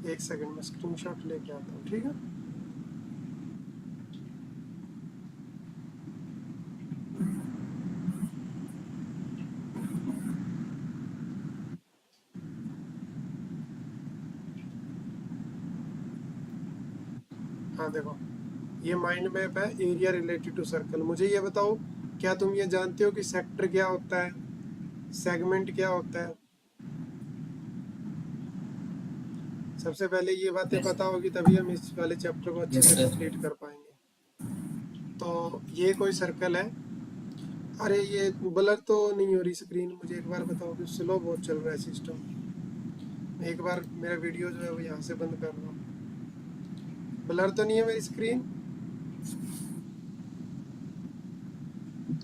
एक सेकंड में स्क्रीनशॉट लेके आता हूँ, ठीक है। हाँ देखो, ये माइंड मैप है एरिया रिलेटेड टू सर्कल। मुझे ये बताओ, क्या तुम ये जानते हो कि सेक्टर क्या होता है, सेगमेंट क्या होता है? सबसे पहले ये बातें यस पता होगी तभी हम इस वाले चैप्टर को अच्छे यस से सर। कंप्लीट कर पाएंगे। तो ये कोई सर्कल है। अरे ये ब्लर तो नहीं हो रही स्क्रीन, मुझे एक बार बताओ कि स्लो बहुत चल रहा है सिस्टम। एक बार मेरा वीडियो जो है वो यहाँ से बंद कर रहा हूँ। ब्लर तो नहीं है मेरी स्क्रीन?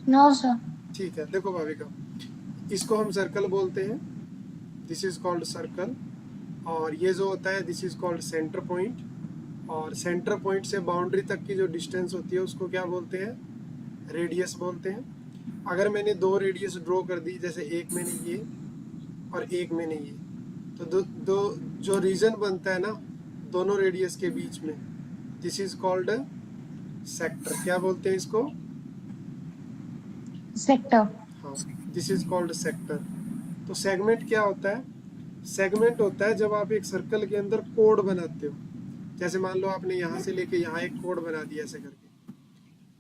No sir. ठीक है, देखो भाविका, इसको हम सर्कल बोलते हैं, दिस इज कॉल्ड सर्कल। और ये जो होता है this is called centre point. और सेंटर पॉइंट से बाउंड्री तक की जो डिस्टेंस होती है उसको क्या बोलते हैं? रेडियस बोलते हैं। अगर मैंने दो रेडियस ड्रॉ कर दी, जैसे एक मैंने ये और एक मैंने ये, तो दो जो रीजन बनता है ना दोनों रेडियस के बीच में, दिस इज कॉल्ड सेक्टर। क्या बोलते हैं इसको? सेक्टर। हाँ, दिस इज कॉल्ड सेक्टर। तो सेगमेंट क्या होता है? सेगमेंट होता है जब आप एक सर्कल के अंदर कोड बनाते हो। जैसे मान लो आपने यहाँ से लेके यहाँ एक कोड बना दिया ऐसे करके,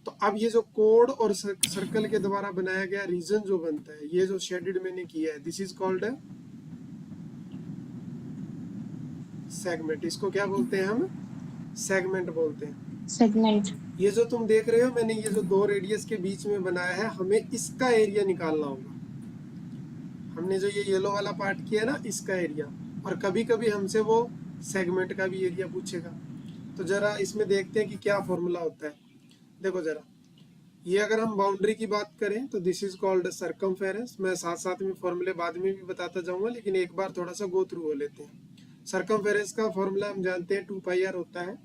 तो अब ये जो कोड और सर्कल के द्वारा बनाया गया रीजन जो बनता है, ये जो शेडेड मैंने किया है, दिस इज कॉल्ड सेगमेंट। इसको क्या बोलते हैं हम? सेगमेंट बोलते हैं। सेगमेंट। ये जो तुम देख रहे हो मैंने ये जो दो रेडियस के बीच में बनाया है, हमें इसका एरिया निकालना होगा। हमने जो ये येलो वाला पार्ट किया है ना, इसका एरिया। और कभी कभी हमसे वो सेगमेंट का भी एरिया पूछेगा। तो जरा इसमें देखते हैं कि क्या फॉर्मूला होता है। देखो जरा, ये अगर हम बाउंड्री की बात करें तो दिस इज कॉल्ड सर्कमफेरेंस। मैं साथ साथ में फॉर्मूले बाद में भी बताता जाऊंगा, लेकिन एक बार थोड़ा सा गो थ्रू हो लेते हैं। सर्कमफेरेंस का फॉर्मूला हम जानते हैं 2πr होता है।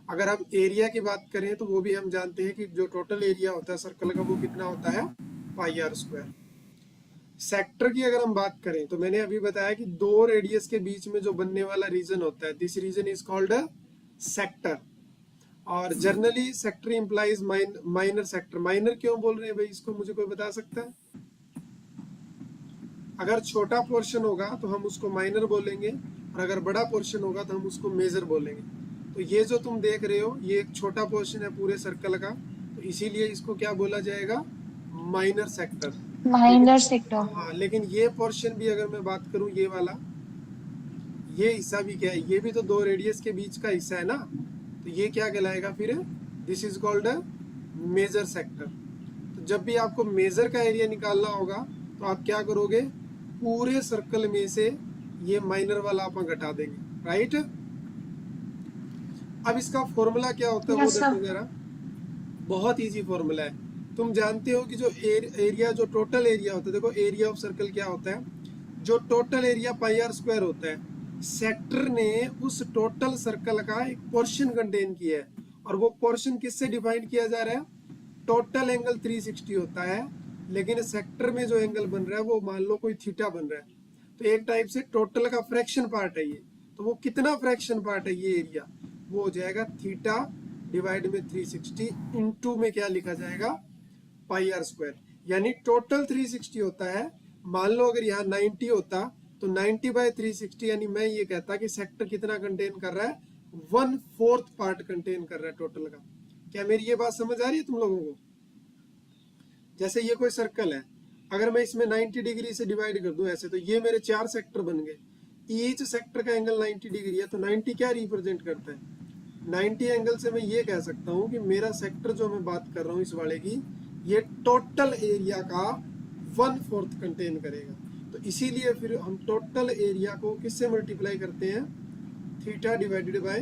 अगर हम एरिया की बात करें तो वो भी हम जानते हैं कि जो टोटल एरिया होता है सर्कल का वो कितना होता है, πr²। सेक्टर की अगर हम बात करें तो मैंने अभी बताया कि दो रेडियस के बीच में जो बनने वाला रीजन होता है, this region is called sector. और generally sector implies minor sector. Minor क्यों बोल रहे हैं भाई, इसको मुझे कोई बता सकता है? अगर छोटा पोर्शन होगा तो हम उसको माइनर बोलेंगे, और अगर बड़ा पोर्शन होगा तो हम उसको मेजर बोलेंगे। तो ये जो तुम देख रहे हो ये एक छोटा पोर्शन है पूरे सर्कल का, तो इसीलिए इसको क्या बोला जाएगा? Minor sector. Minor sector. हाँ, लेकिन ये पोर्शन भी अगर मैं बात करूं, ये वाला, ये हिस्सा भी क्या है? ये भी तो दो रेडियस के बीच का हिस्सा है ना, तो ये क्या कहलाएगा फिर? This is called major sector. तो जब भी आपको मेजर का एरिया निकालना होगा तो आप क्या करोगे? पूरे सर्कल में से ये माइनर वाला आप घटा देंगे, राइट। अब इसका फॉर्मूला क्या होता है वो यस सर। देखो जरा। बहुत इजी फॉर्मूला है। तुम जानते हो कि जो एरिया, जो टोटल एरिया होता है, देखो एरिया ऑफ सर्कल क्या होता है? जो टोटल एरिया πr² होता है, सेक्टर ने उस टोटल सर्कल का एक पोर्शन कंटेन किया है। और वो पोर्शन किससे डिफाइन किया जा रहा है? टोटल एंगल 360 होता है, लेकिन सेक्टर में जो एंगल बन रहा है वो मान लो कोई थीटा बन रहा है, तो एक टाइप से टोटल का फ्रैक्शन पार्ट है ये। तो वो कितना फ्रैक्शन पार्ट है ये एरिया? वो हो जाएगा थीटा डिवाइड में 360 इंटू में क्या लिखा जाएगा? πr²। यानी टोटल 360 होता है। मान लो अगर यहाँ 90 होता तो 90/360, यानी मैं ये कहता कि सेक्टर कितना कंटेन कर रहा है? 1/4 पार्ट कंटेन कर रहा है टोटल का। क्या मेरी ये बात समझ आ रही है तुम लोगों को? जैसे ये कोई सर्कल है, अगर मैं इसमें 90 डिग्री से डिवाइड कर दूं ऐसे, तो ये मेरे 4 सेक्टर बन गए। ईच सेक्टर का एंगल 90 डिग्री है, तो 90 क्या रिप्रेजेंट करता है? 90 एंगल से मैं ये कह सकता हूँ कि मेरा सेक्टर जो मैं बात कर रहा हूँ इस वाले की, ये टोटल एरिया का 1/4 कंटेन करेगा। तो इसीलिए फिर हम टोटल एरिया को किससे मल्टीप्लाई करते हैं? थीटा डिवाइडेड बाय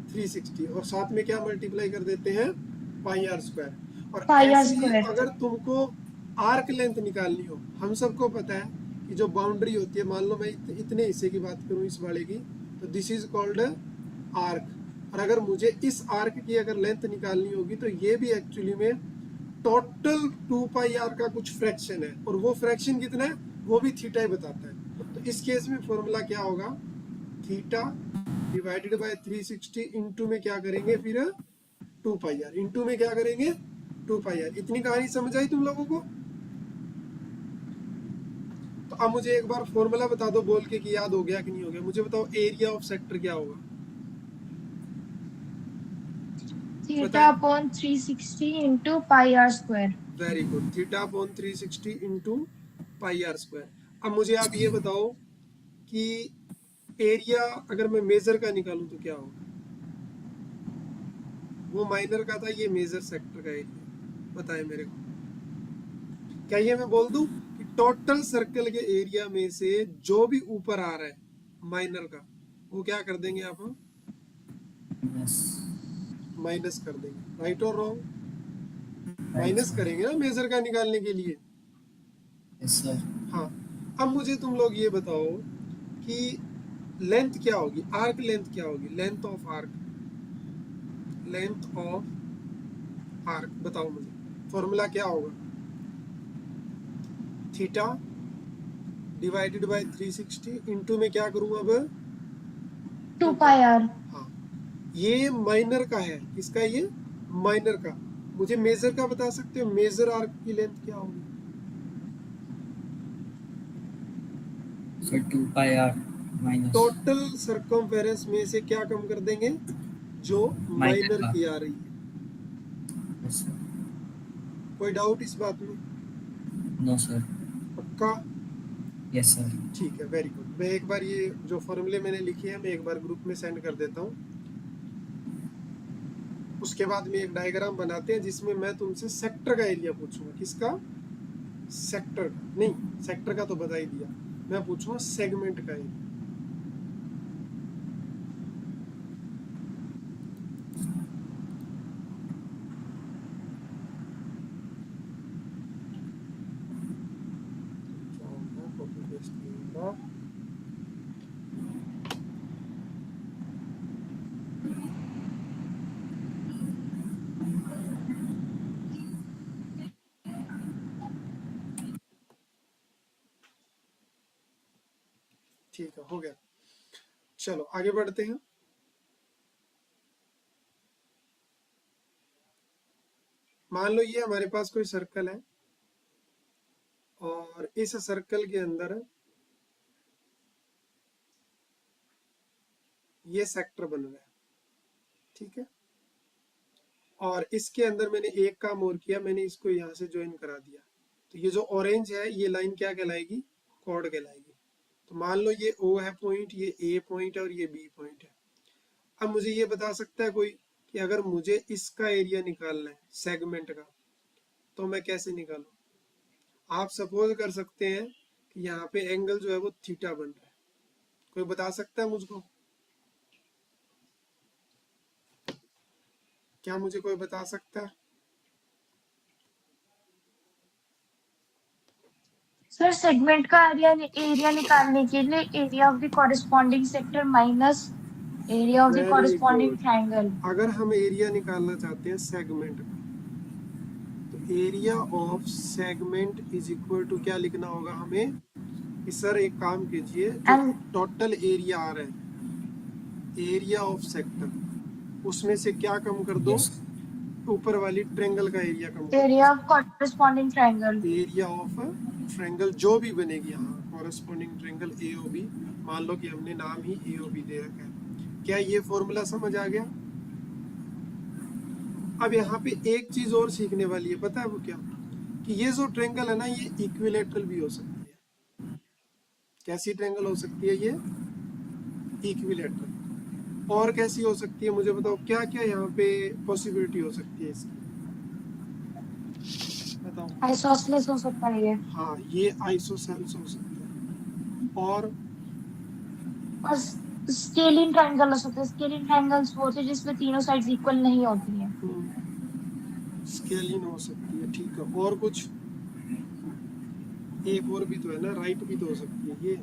360, और साथ में क्या मल्टीप्लाई कर देते हैं? πr²। और ऐसे ही πr²। अगर तुमको आर्क लेंथ निकालनी हो, हम सबको पता है कि जो बाउंड्री होती है, मान लो मैं इतने हिस्से की बात करूं इस वाले की, तो दिस इज कॉल्ड आर्क। और अगर मुझे इस आर्क की अगर लेंथ निकालनी होगी तो ये भी एक्चुअली में टोटल 2πr का कुछ फ्रैक्शन है, और वो फ्रैक्शन कितना है वो भी थीटा ही बताता है। तो इस केस में फॉर्मूला क्या होगा? थीटा डिवाइडेड बाय 360 इंटू में क्या करेंगे फिर 2 पाई आर, इंटू में क्या करेंगे 2 पाई आर। इतनी कहानी समझ आई तुम लोगों को? तो अब मुझे एक बार फॉर्मूला बता दो बोल के कि याद हो गया कि नहीं हो गया। मुझे बताओ एरिया ऑफ सेक्टर क्या होगा? Theta upon 360 into pi R square. Very good, theta upon 360 into pi R square. अब मुझे आप ये बताओ कि एरिया अगर मैं मेजर का निकालूं तो क्या होगा? वो माइनर का था, ये मेजर सेक्टर का एरिया। बताए मेरे को, क्या ये मैं बोल दूं कि टोटल सर्कल के एरिया में से जो भी ऊपर आ रहा है माइनर का, वो क्या कर देंगे आप? माइनस कर देंगे। राइट और रॉन्ग? माइनस करेंगे ना मेजर का निकालने के लिए। Yes sir. हाँ, अब मुझे तुम लोग ये बताओ कि लेंथ क्या होगी, आर्क लेंथ क्या होगी? Length of arc, length of arc बताओ मुझे, फॉर्मूला क्या होगा? थीटा डिवाइडेड बाय 360 इंटू में क्या करूं अब? 2 पाई आर। हाँ, ये माइनर का है, किसका? ये माइनर का। मुझे मेजर का बता सकते हो? मेजर आर्क की लेंथ क्या होगी? Sir 2 pi R minus total circumference में से क्या कम कर देंगे? जो माइनर का। की आ रही है। Yes sir. कोई डाउट इस बात में? No sir. पक्का? Yes sir. ठीक है, वेरी गुड। मैं एक बार ये जो फॉर्मूले मैंने लिखे हैं मैं एक बार ग्रुप में सेंड कर देता हूँ। उसके बाद में एक डायग्राम बनाते हैं जिसमें मैं तुमसे सेक्टर का एरिया पूछूंगा। किसका? सेक्टर का नहीं, सेक्टर का तो बता ही दिया, मैं पूछूंगा सेगमेंट का एरिया। ठीक है, हो गया। चलो आगे बढ़ते हैं। मान लो ये हमारे पास कोई सर्कल है और इस सर्कल के अंदर ये सेक्टर बन रहा है, ठीक है। और इसके अंदर मैंने एक काम और किया, मैंने इसको यहाँ से ज्वाइन करा दिया। तो ये जो ऑरेंज है ये लाइन क्या कहलाएगी? कॉर्ड कहलाएगी। तो मान लो ये O है पॉइंट, ये A पॉइंट है और ये B पॉइंट है। अब मुझे ये बता सकता है कोई कि अगर मुझे इसका एरिया निकालना है सेगमेंट का, तो मैं कैसे निकालूं? आप सपोज कर सकते हैं कि यहाँ पे एंगल जो है वो थीटा बन रहा है। कोई बता सकता है मुझको? क्या मुझे कोई बता सकता है? सर सेगमेंट का एरिया निकालने के लिए area of the corresponding sector minus area of the very corresponding good. Triangle. अगर हम एरिया निकालना चाहते हैं सेगमेंट का, तो area of segment is equal to क्या लिखना होगा हमें? कि सर एक काम कीजिए, जो एंड टोटल एरिया आ रहा है एरिया ऑफ सेक्टर, उसमें से क्या कम कर दो? यस ऊपर वाली ट्रेंगल का एरिया कम कर एरिया ऑफ कॉरेस्पॉन्डिंग ट्रायंगल। दो। एरिया ऑफ ट्रेंगल जो भी बनेगी, यहाँ कॉरेस्पॉन्डिंग ट्रेंगल AOB, मान लो कि हमने नाम ही AOB दे रखा है। क्या ये फॉर्मूला समझ आ गया? अब यहाँ पे एक चीज और सीखने वाली है, पता है वो क्या? कि ये जो ट्रेंगल है ना, ये इक्विलेटरल भी हो सकती है। कैसी ट्रेंगल हो सकती है ये? इक्विलेटरल। और कैसी हो सकती है मुझे बताओ, क्या क्या यहाँ पे पॉसिबिलिटी हो सकती है इसकी? बताओ। आइसोसेलेस हो सकता है ये। हाँ, ये आइसोसेल्स हो सकता है। और और स्केलिंग ट्रायंगल हो सकता है। स्केलिंग ट्रायंगल्स वो होते हैं जिसमें तीनों साइड्स इक्वल नहीं होती हैं। स्केलिंग हो सकती है, ठीक है। और कुछ? एक और भी तो है ना, राइट भी तो हो सकती है ये।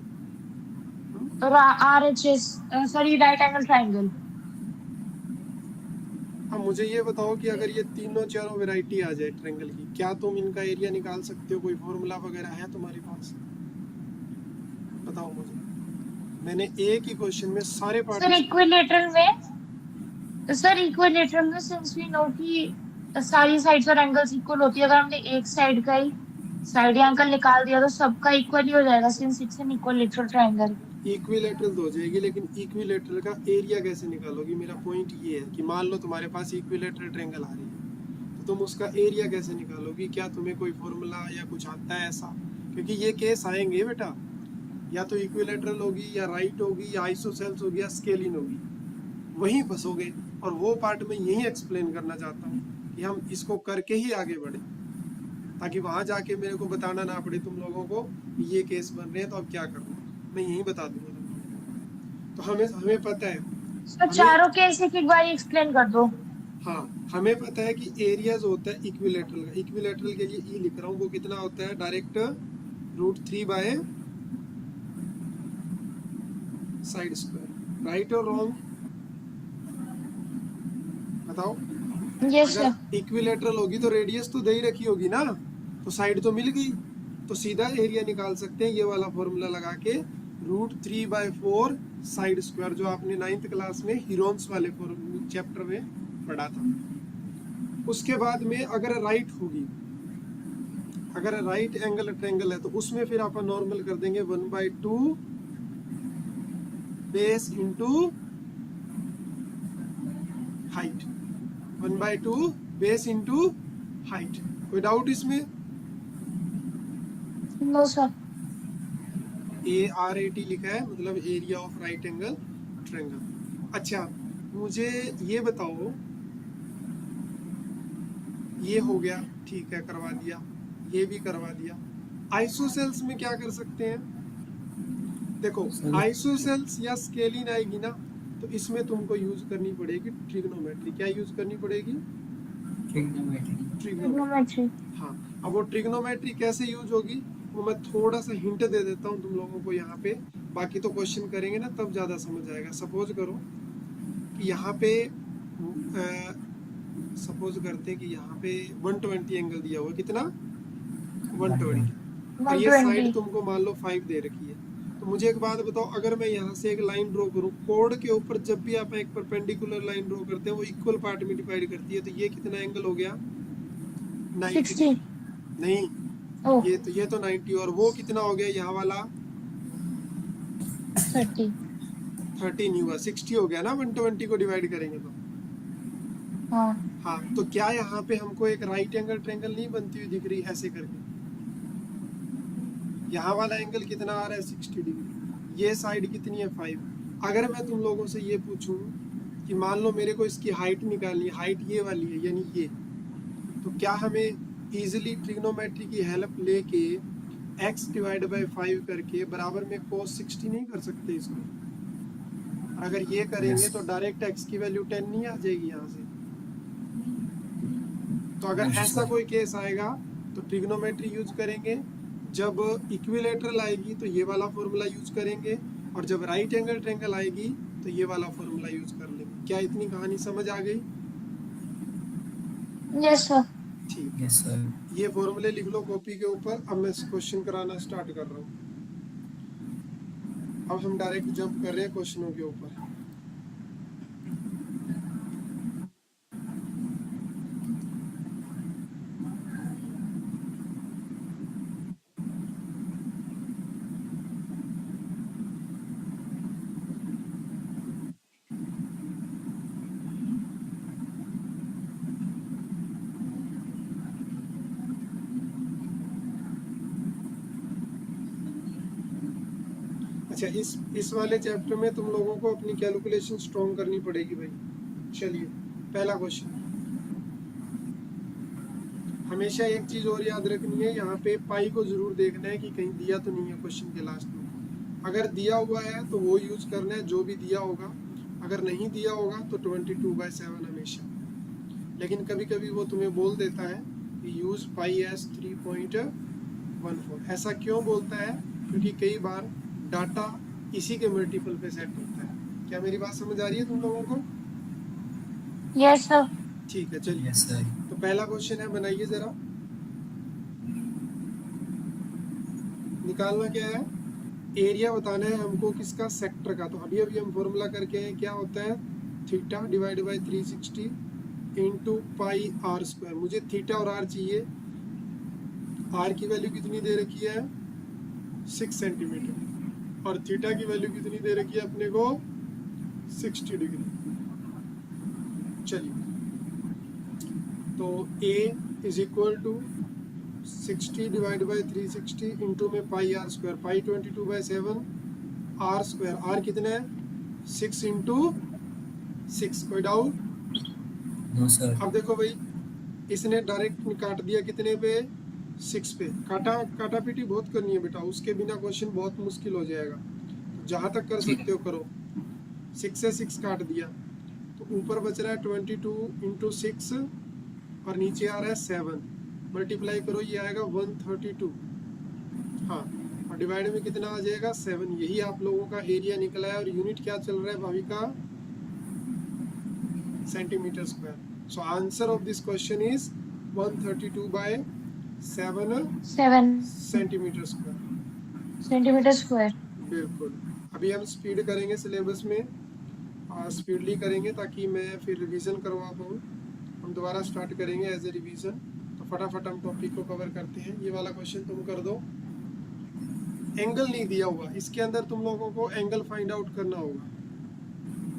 और RHS, sorry right angle triangle. अब मुझे ये बताओ कि अगर ये तीनों चारों वैरायटी आ जाए ट्रायंगल की, क्या तुम इनका एरिया निकाल सकते हो? कोई फॉर्मूला वगैरह है तुम्हारे पास? बताओ मुझे। मैंने एक ही क्वेश्चन में सारे पार्ट सर इक्विलेटरल में सिंस वी नो कि सारी साइड्स और एंगल्स इक्वल होती है, अगर हमने एक साइड का ही साइड एंगल निकाल दिया तो सबका इक्वल ही हो जाएगा since it's an equilateral triangle. Equilateral तो हो जाएगी, लेकिन इक्विलेटरल का एरिया कैसे निकालोगी? मेरा पॉइंट ये है कि मान लो तुम्हारे पास इक्विलेटरल ट्रायंगल आ रही है, तो तुम उसका एरिया कैसे निकालोगी? क्या तुम्हें कोई फॉर्मूला या कुछ आता है ऐसा? क्योंकि ये केस आएंगे बेटा, या तो इक्विलेटरल होगी या राइट होगी या आइसोसेल्स होगी या स्केलिन होगी, वहीं फंसोगे। और वो पार्ट में यही एक्सप्लेन करना चाहता हूँ कि हम इसको करके ही आगे बढ़े, ताकि वहां जाके मेरे को बताना ना पड़े तुम लोगों को ये केस बन रहे हैं तो अब क्या करना, मैं यही बता दूंगा तुम लोगों को। तो हमें हमें पता है, सर चारों केस एक एक बार एक्सप्लेन कर दो। हाँ हमें पता है कि एरिया जो होता है इक्विलेटरल का, इक्विलेटरल के लिए ई लिख रहा हूँ, वो कितना होता है? Direct √3 by side square. Right और रॉन्ग बताओ? Yes sir. अगर इक्विलेटरल होगी तो रेडियस तो दे ही रखी होगी ना, तो साइड तो मिल गई, तो सीधा एरिया निकाल सकते हैं ये वाला फॉर्मूला लगा के, √3/4 साइड स्क्वायर, जो आपने 9th क्लास में हीरोन्स वाले चैप्टर में पढ़ा था। उसके बाद में अगर राइट होगी, अगर राइट एंगल ट्रायंगल है तो उसमें फिर आप नॉर्मल कर देंगे 1/2 base into height, 1/2 base into height. कोई डाउट इसमें? No sir. ARAT लिखा है, मतलब area of right angle triangle. अच्छा मुझे ये बताओ, ये हो गया, ठीक है करवा दिया, ये भी करवा दिया। आइसोसेल्स में क्या कर सकते हैं? देखो आइसोसेल्स या स्केलिन आएगी ना, तो इसमें तुमको यूज करनी पड़ेगी ट्रिग्नोमेट्री। क्या यूज करनी पड़ेगी? ट्रिग्नोमेट्री। ट्रिग्नोमेट्री। हाँ, अब वो ट्रिग्नोमेट्री कैसे यूज होगी वो मैं थोड़ा सा हिंट दे देता हूँ तुम लोगों को यहाँ पे, बाकी तो क्वेश्चन करेंगे ना तब ज्यादा समझ आएगा। सपोज करो कि यहाँ पे सपोज करते हैं कि यहाँ पे 120 एंगल दिया हुआ, कितना? 120, और ये 120। साइड तुमको मान लो 5 दे रखी है। तो मुझे एक बात बताओ, अगर मैं यहाँ से एक लाइन ड्रॉ करूँ, कोड के ऊपर जब भी आप एक परपेंडिकुलर लाइन ड्रॉ करते हैं वो इक्वल पार्ट में डिवाइड करती है, तो ये कितना एंगल हो गया? 90। 60। नहीं, ओह ये तो 90, और वो कितना हो गया यहाँ वाला? 30। 30 नहीं हुआ, 60 हो गया ना 120 को डिवाइड करेंगे तो। हाँ हाँ, तो क्या यहाँ पे हमको एक राइट एंगल ट्रायंगल नहीं बनती हुई दिख रही ऐसे करके? यहाँ वाला एंगल कितना आ रहा है? 60 डिग्री। ये साइड कितनी है? 5। अगर मैं तुम लोगों से ये पूछूं कि मान लो मेरे को इसकी हाइट निकालनी है, हाइट ये वाली है यानी ये, तो क्या हमें इजीली ट्रिग्नोमेट्री की हेल्प लेके x डिवाइड बाय 5 करके बराबर में cos 60 नहीं कर सकते इसको? अगर ये करेंगे तो डायरेक्ट x की वैल्यू 10 नहीं आ जाएगी यहाँ से? तो अगर ऐसा कोई केस आएगा तो ट्रिग्नोमेट्री यूज करेंगे, जब इक्विलेटरल आएगी तो ये वाला फॉर्मूला यूज करेंगे, और जब राइट एंगल ट्रायंगल आएगी तो ये वाला फॉर्मूला यूज कर लेंगे। क्या इतनी कहानी समझ आ गई? Yes sir. ठीक, यस सर। ये फॉर्मूले लिख लो कॉपी के ऊपर। अब मैं क्वेश्चन कराना स्टार्ट कर रहा हूँ। अब हम डायरेक्ट जंप कर रहे हैं क्वेश्चनों के ऊपर। अच्छा, इस वाले चैप्टर में तुम लोगों को अपनी कैलकुलेशन स्ट्रॉन्ग करनी पड़ेगी भाई। चलिए पहला क्वेश्चन। हमेशा एक चीज और याद रखनी है, यहाँ पे पाई को जरूर देखना है कि कहीं दिया तो नहीं है क्वेश्चन के लास्ट में। अगर दिया हुआ है तो वो यूज करना है जो भी दिया होगा, अगर नहीं दिया होगा तो 22/7 हमेशा। लेकिन कभी कभी वो तुम्हें बोल देता है कि यूज पाई एज 3.14। ऐसा क्यों बोलता है? क्योंकि कई बार डाटा इसी के मल्टीपल पे सेट होता है। क्या मेरी बात समझ आ रही है तुम लोगों को? Yes sir. ठीक है, चलिए। Yes sir. तो पहला क्वेश्चन है, बनाइए जरा। निकालना क्या है? एरिया बताना है हमको किसका, सेक्टर का। तो अभी अभी हम फॉर्मूला करके हैं, क्या होता है, theta divide by 360 into pi R square. मुझे थीटा और आर चाहिए। आर की वैल्यू कितनी दे रखी है, 6 सेंटीमीटर, और थीटा की वैल्यू कितनी दे रखी है अपने को, 60 डिग्री। चलिए, तो A is equal to 60 divide by 360 into में pi R square, pi 22/7 R square. R कितना है, 6 इंटू 6। कोई डाउट? No sir. अब देखो भाई, इसने डायरेक्ट काट दिया कितने पे, 6 पे। काटा काटा पीटी बहुत करनी है बेटा, उसके बिना क्वेश्चन बहुत मुश्किल हो जाएगा। तो जहाँ तक कर सकते हो करो। 6 से 6 काट दिया, तो ऊपर बच रहा है 22 इंटू 6, और नीचे आ रहा है 7। मल्टीप्लाई करो, ये आएगा 132। हाँ, और डिवाइड में कितना आ जाएगा, 7। यही आप लोगों का एरिया निकला है। और यूनिट क्या चल रहा है Bhavika, centimetre square. So answer of this question is 132/7 centimetre square. Centimetre square. बिल्कुल। अभी हम स्पीड करेंगे सिलेबस में, स्पीडली करेंगे ताकि मैं फिर रिवीजन करवा पाऊँ। हम दोबारा स्टार्ट करेंगे एज ए रिवीजन। तो फटाफट हम टॉपिक को कवर करते हैं। ये वाला क्वेश्चन तुम कर दो। एंगल नहीं दिया हुआ, इसके अंदर तुम लोगों को एंगल फाइंड आउट करना होगा।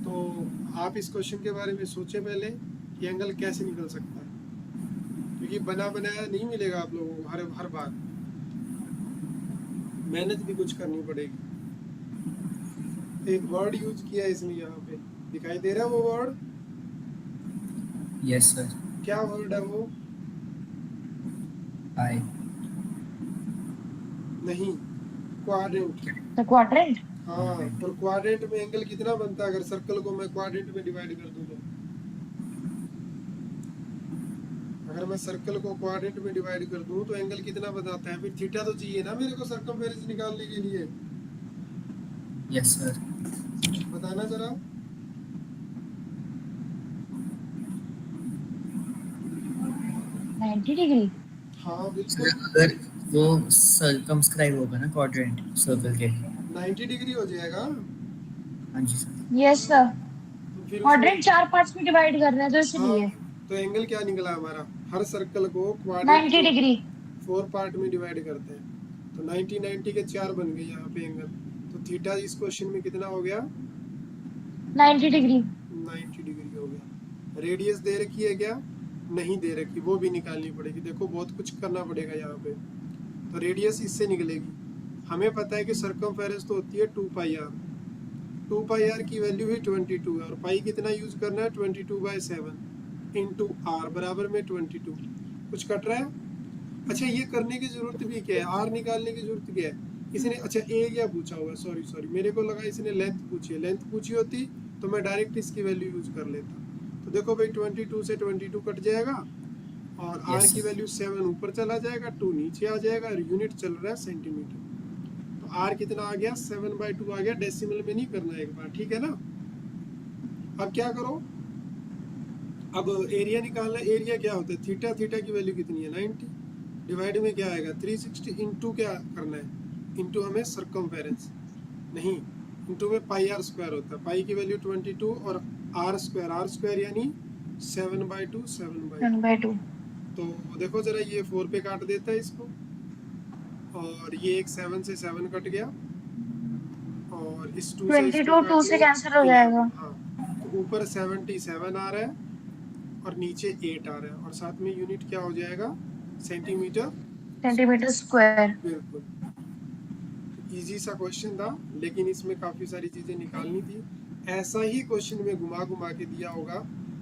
तो आप इस क्वेश्चन के बारे में सोचे पहले कि एंगल कैसे निकल सकता है, क्योंकि बना बनाया नहीं मिलेगा आप लोगों को हर बार। मेहनत भी कुछ करनी पड़ेगी। एक वर्ड यूज किया है इसने यहाँ पे, दिखाई दे रहा है वो वर्ड? Yes sir. क्या वर्ड है वो? पाई। नहीं, क्वाड्रेंट। The quadrant. हाँ, और क्वाड्रेंट में एंगल कितना बनता है? अगर सर्कल को मैं क्वाड्रेंट में डिवाइड कर दूं तो, अगर मैं सर्कल को क्वाड्रेंट में डिवाइड कर दूं तो एंगल कितना बताता है? फिर थीटा तो चाहिए ना मेरे को सर्कमफेरेंस निकालने के लिए। Yes sir. बताना जरा। Ninety degree. हाँ सर बिल्कुल, अगर वो सर्कमस्क्राइब होगा ना क्वाड्रेंट सर्कल के। 90 डिग्री हो जाएगा। हाँ जी सर। Yes sir. तो फिर क्वाड्रेंट उसमें 4 पार्ट्स में डिवाइड कर रहे हैं तो इसलिए हाँ, तो एंगल क्या निकला हमारा? हर सर्कल को क्वाड्रेंट 90 डिग्री। 4 पार्ट में डिवाइड करते हैं, तो 90 90 के 4 बन गए यहाँ पे एंगल। तो थीटा इस क्वेश्चन में कितना हो गया? 90 डिग्री। 90 डिग्री हो गया। रेडियस दे रखी है क्या? नहीं दे रखी, वो भी निकालनी पड़ेगी। देखो बहुत कुछ करना पड़ेगा यहाँ पे। तो रेडियस इससे निकलेगी। हमें पता है कि सर्कमफेरेंस तो होती है 2 पाई आर। 2 पाई आर की वैल्यू भी 22 है, और पाई कितना यूज करना है, 22/7 इंटू आर बराबर में 22। कुछ कट रहा है? अच्छा, ये करने की जरूरत भी क्या है, आर निकालने की जरूरत क्या है? इसने अच्छा एरिया पूछा हुआ है, सॉरी, मेरे को लगा इसने लेंथ पूछी है। लेंथ पूछी होती तो मैं डायरेक्ट इसकी वैल्यू यूज कर लेता। तो देखो भाई, 22 से 22 कट जाएगा, और आर Yes, की sir. वैल्यू 7 ऊपर चला जाएगा, 2 नीचे आ जाएगा, और यूनिट चल रहा है सेंटीमीटर। तो आर कितना आ गया, 7/2 आ गया। डेसिमल में नहीं करना एक बार, ठीक है ना? अब क्या करो, अब एरिया निकालना। एरिया क्या होता है, थीटा। थीटा की वैल्यू कितनी है, 90। डिवाइड में क्या आएगा, 360। इंटू क्या करना है, इंटू हमें सर्कमफेरेंस नहीं, इंटू में पाई आर स्क्वायर होता है। पाई की वैल्यू 22, और आर स्क्वायर यानी 7/2 7/2। 1/2। तो देखो जरा, ये 4 पे काट देता है इसको, और ये एक 7 से 7 कट गया, और इस 2 से इसको 22 2 काट से लो, कैंसिल हो 11। जाएगा। हाँ, तो ऊपर 77 आ रहा है, और नीचे 8 आ रहा है, और साथ में यूनिट क्या हो जाएगा, सेंटीमीटर। Centimetre square. बिल्कुल, इजी सा क्वेश्चन था, लेकिन इसमें काफ़ी सारी चीज़ें निकालनी थी। ऐसा ही क्वेश्चन में घुमा घुमा के दिया होगा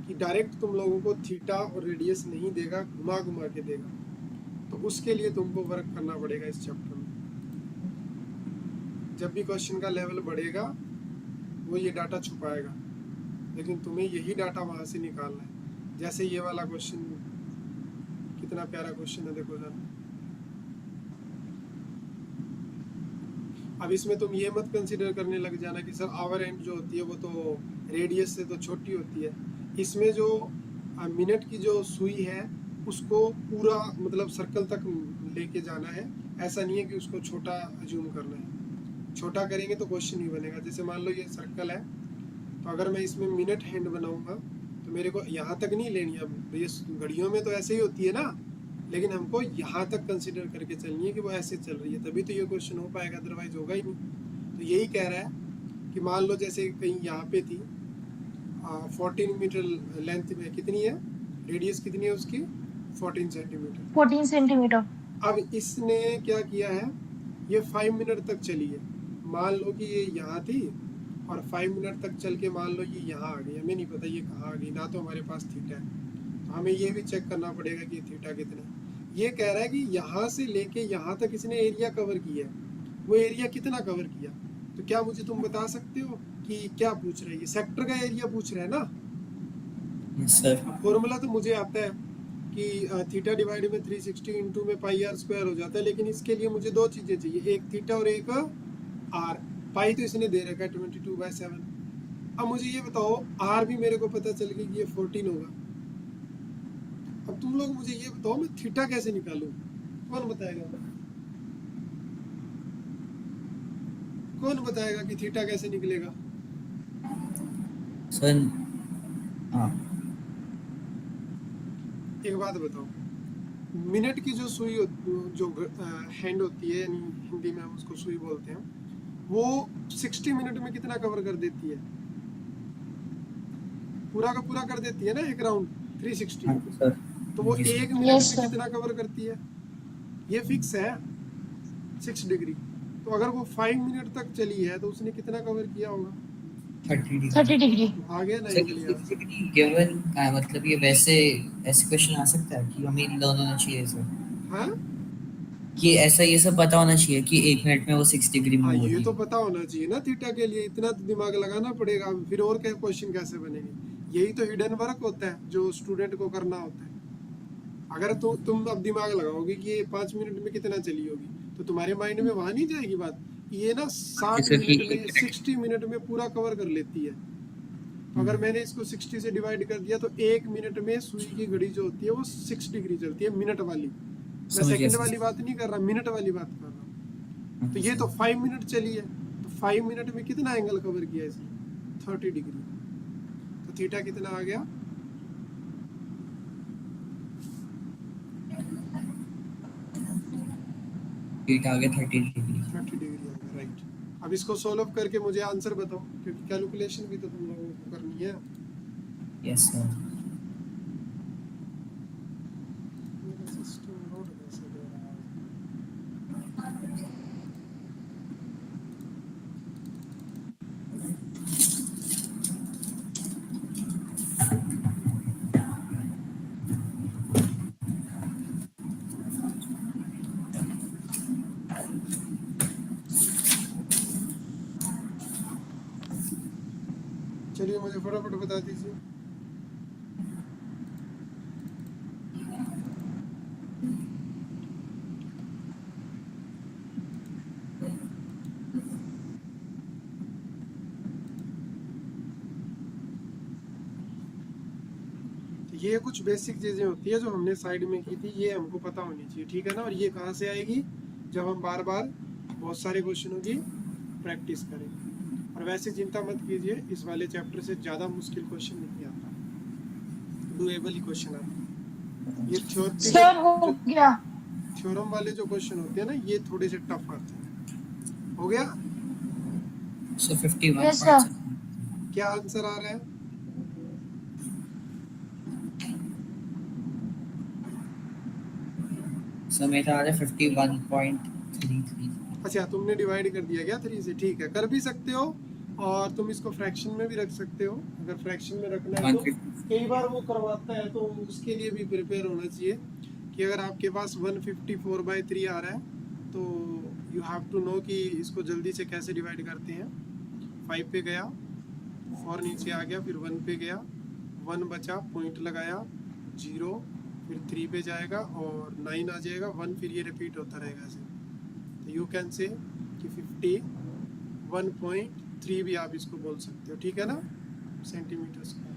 कि डायरेक्ट तुम लोगों को थीटा और रेडियस नहीं देगा, घुमा घुमा के देगा। तो उसके लिए तुमको वर्क करना पड़ेगा इस चैप्टर में। जब भी क्वेश्चन का लेवल बढ़ेगा, वो ये डाटा छुपाएगा, लेकिन तुम्हें यही डाटा वहाँ से निकालना है। जैसे ये वाला क्वेश्चन, कितना प्यारा क्वेश्चन है, देखो जरा। अब इसमें तुम ये मत कंसीडर करने लग जाना कि सर आवर एंड जो होती है वो तो रेडियस से तो छोटी होती है। इसमें जो मिनट की जो सुई है उसको पूरा मतलब सर्कल तक लेके जाना है। ऐसा नहीं है कि उसको छोटा अज्यूम करना है। छोटा करेंगे तो क्वेश्चन ही बनेगा। जैसे मान लो ये सर्कल है, तो अगर मैं इसमें मिनट हैंड बनाऊंगा तो मेरे को यहाँ तक नहीं लेनी है। अब ये घड़ियों में तो ऐसे ही होती है ना, लेकिन हमको यहाँ तक कंसिडर करके चलनी है कि वो ऐसे चल रही है, तभी तो ये क्वेश्चन हो पाएगा, अदरवाइज होगा ही नहीं। तो यही कह रहा है कि मान लो जैसे कहीं यहाँ पे थी 14 मीटर लेंथ में, कितनी है रेडियस, कितनी है उसकी 14 सेंटीमीटर। 14 सेंटीमीटर। अब इसने क्या किया है, ये 5 मिनट तक चली है। मान लो कि ये यहाँ थी और 5 मिनट तक चल के मान लो ये यहाँ आ गई, हमें नहीं पता ये कहाँ आ गई, ना तो हमारे पास थीटा है, तो हमें ये भी चेक करना पड़ेगा कि थीटा कितना है। ये कह रहा है कि यहाँ से लेके यहाँ तक इसने एरिया कवर किया है, वो एरिया कितना कवर किया। तो क्या मुझे तुम बता सकते हो कि क्या पूछ रहा है, ये सेक्टर का एरिया पूछ रहा है ना। Yes sir. फॉर्मूला तो मुझे आता है कि थीटा डिवाइड में 360 इंटू में पाई आर स्क्वायर हो जाता है, लेकिन इसके लिए मुझे दो चीजें चाहिए, एक थीटा और एक आर। पाई तो इसने दे रखा है 22/7। अब मुझे ये बताओ, आर भी मेरे को पता चल गया कि ये 14 होगा। अब तुम लोग मुझे ये बताओ मैं थीटा कैसे निकालूं, कौन बताएगा, कौन बताएगा कि थीटा कैसे निकलेगा। सर हाँ, एक बात बताओ, मिनट की जो सुई जो हैंड होती है, यानी हिंदी में हम उसको सुई बोलते हैं, वो 60 मिनट में कितना कवर कर देती है, पूरा का पूरा कर देती है ना, एक राउंड 360। हाँ सर। तो वो Yes, sir. 1 मिनट Yes, में sir. कितना कवर करती है, ये फिक्स है 6 डिग्री। तो अगर वो 5 मिनट तक चली है तो उसने कितना कवर किया होगा, 30 डिग्री। आ गया ना सर एंगल यहाँ से। गिवन मतलब ये वैसे ऐसे क्वेश्चन आ सकता है कि हमें लर्न होना चाहिए सर, हाँ कि ऐसा ये सब पता होना चाहिए कि 1 मिनट में वो 6 डिग्री हाँ, मूव ये होती तो है। पता होना चाहिए ना, थीटा के लिए इतना तो दिमाग लगाना पड़ेगा, फिर और क्या क्वेश्चन कैसे बनेंगे। यही तो हिडन वर्क होता है जो स्टूडेंट को करना होता है। अगर तुम अब दिमाग लगाओगे कि ये 5 मिनट में कितना चली होगी, तो तुम्हारे माइंड में वहां नहीं जाएगी बात, ये ना 60 जैसे कि मिनट में 60 मिनट में पूरा कवर कर लेती है। तो अगर मैंने इसको 60 से डिवाइड कर दिया तो 1 मिनट में सुई की घड़ी जो होती है वो 6 डिग्री चलती है, मिनट वाली। मैं समझ गया सेकंड सर। वाली बात नहीं कर रहा, मिनट वाली बात कर रहा हूँ। तो ये तो 5 मिनट चली है, तो 5 मिनट में कितना एंगल कवर किया इसने, 30 डिग्री। तो थीटा कितना आ गया, थीटा आ गया 30 डिग्री। 30 डिग्री आ गया, राइट। अब इसको सॉल्व करके मुझे आंसर बताओ, क्योंकि कैलकुलेशन भी तो तुम लोगों को करनी है। Yes sir. मेरा सिस्टम लोड कैसे दे रहा है। चलिए मुझे फटाफट बता दीजिए। तो ये कुछ बेसिक चीजें होती है जो हमने साइड में की थी, ये हमको पता होनी चाहिए, ठीक है ना। और ये कहाँ से आएगी, जब हम बार बार बहुत सारे क्वेश्चनों की प्रैक्टिस करेंगे। और वैसे चिंता मत कीजिए, इस वाले चैप्टर से ज़्यादा मुश्किल क्वेश्चन नहीं आता, डूएबल ही क्वेश्चन आता है। ये सर हो गया। थ्योरम वाले जो क्वेश्चन होते हैं ना, ये थोड़े से टफ आते हैं। हो गया, सो 51 Yes, sir. क्या आंसर आ रहा है, सो मेरा आ रहा है 51.33। अच्छा तुमने डिवाइड कर दिया क्या 3 से, ठीक है, कर भी सकते हो, और तुम इसको फ्रैक्शन में भी रख सकते हो, अगर फ्रैक्शन में रखना है तो। 150। कई बार वो करवाता है, तो उसके लिए भी प्रिपेयर होना चाहिए कि अगर आपके पास 154/3 आ रहा है तो यू हैव टू नो कि इसको जल्दी से कैसे डिवाइड करते हैं। 5 पे गया, 4 नीचे आ गया, फिर 1 पे गया, 1 बचा, पॉइंट लगाया, 0, फिर 3 पे जाएगा और 9 आ जाएगा, 1, फिर ये रिपीट होता रहेगा ऐसे। तो यू कैन से कि 51.3 भी आप इसको बोल सकते हो, ठीक है ना, सेंटीमीटर स्क्वायर।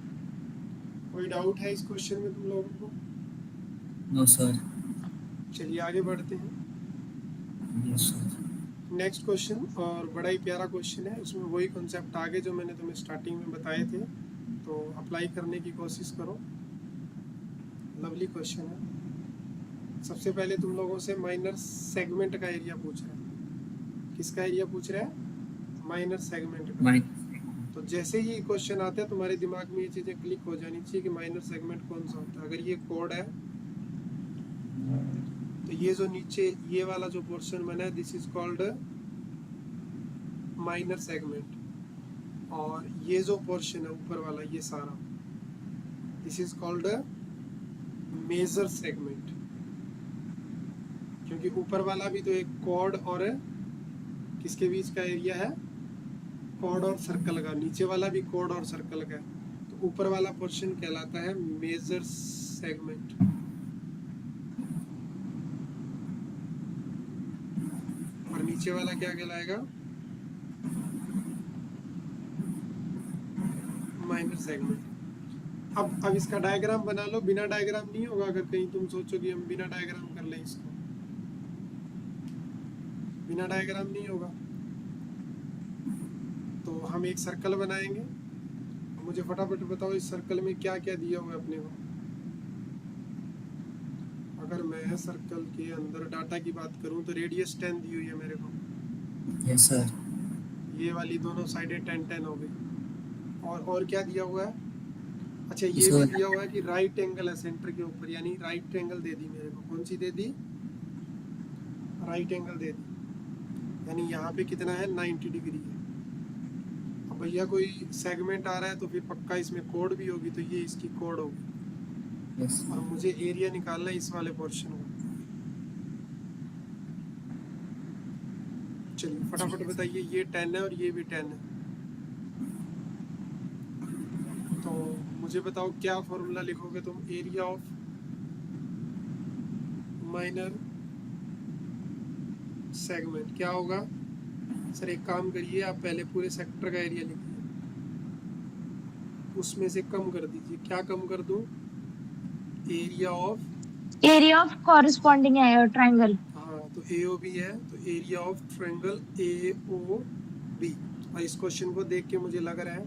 कोई डाउट है इस क्वेश्चन में तुम लोगों को? No sir. चलिए आगे बढ़ते हैं। Yes sir. नेक्स्ट क्वेश्चन, और बड़ा ही प्यारा क्वेश्चन है, उसमें वही कॉन्सेप्ट आगे जो मैंने तुम्हें स्टार्टिंग में बताए थे, तो अप्लाई करने की कोशिश करो। लवली क्वेश्चन है। सबसे पहले तुम लोगों से माइनर सेगमेंट का एरिया पूछ रहा है। किसका एरिया पूछ रहा है? माइनर सेगमेंट का। तो जैसे ही क्वेश्चन आता है तुम्हारे दिमाग में ये चीज़ें क्लिक हो जानी चाहिए कि माइनर सेगमेंट कौन सा होता है। अगर ये कोड है तो ये जो नीचे ये वाला जो पोर्शन बना है, this is called minor segment. और ये जो पोर्शन है ऊपर वाला ये सारा, this is called major segment. क्योंकि ऊपर वाला भी तो एक कॉर्ड और किसके बीच का एरिया है? कॉर्ड और सर्कल का। नीचे वाला भी कॉर्ड और सर्कल का है, तो ऊपर वाला पोर्शन कहलाता है मेजर सेगमेंट। और नीचे वाला क्या कहलाएगा? Minor segment. अब इसका डायग्राम बना लो। बिना डायग्राम नहीं होगा। अगर कहीं तुम सोचो कि हम बिना डायग्राम कर लें इसको, बिना डायग्राम नहीं होगा। तो हम एक सर्कल बनाएंगे। मुझे फटाफट बताओ इस सर्कल में क्या क्या दिया हुआ है अपने को। अगर मैं सर्कल के अंदर डाटा की बात करूं तो रेडियस 10 दी हुई है मेरे को। Yes sir. ये वाली दोनों साइडें 10 10 हो गई। और क्या दिया हुआ है? अच्छा, ये भी दिया हुआ है कि राइट एंगल है सेंटर के ऊपर, यानी राइट एंगल दे दी मेरे को। कौन सी दे दी? राइट एंगल दे दी। यानी यहाँ पे कितना है? 90 डिग्री है। अब भैया कोई सेगमेंट आ रहा है तो फिर पक्का इसमें कोड भी होगी, तो ये इसकी कोड होगी। यस। और मुझे एरिया निकालना है इस वाले पोर्शन को। चलिए फटाफट बताइए। ये 10 है और ये भी 10 है। तो मुझे बताओ क्या फॉर्मूला लिखोगे तुम एरिया ऑफ माइनर सेगमेंट? क्या होगा सर? एक काम करिए, आप पहले पूरे सेक्टर का एरिया लिखिए, उसमें से कम कर दीजिए। क्या कम कर दूं? एरिया ऑफ कॉरेस्पॉन्डिंग है ट्रायंगल। हाँ, तो AOB है, तो एरिया ऑफ ट्रायंगल AOB। और इस क्वेश्चन को देख के मुझे लग रहा है,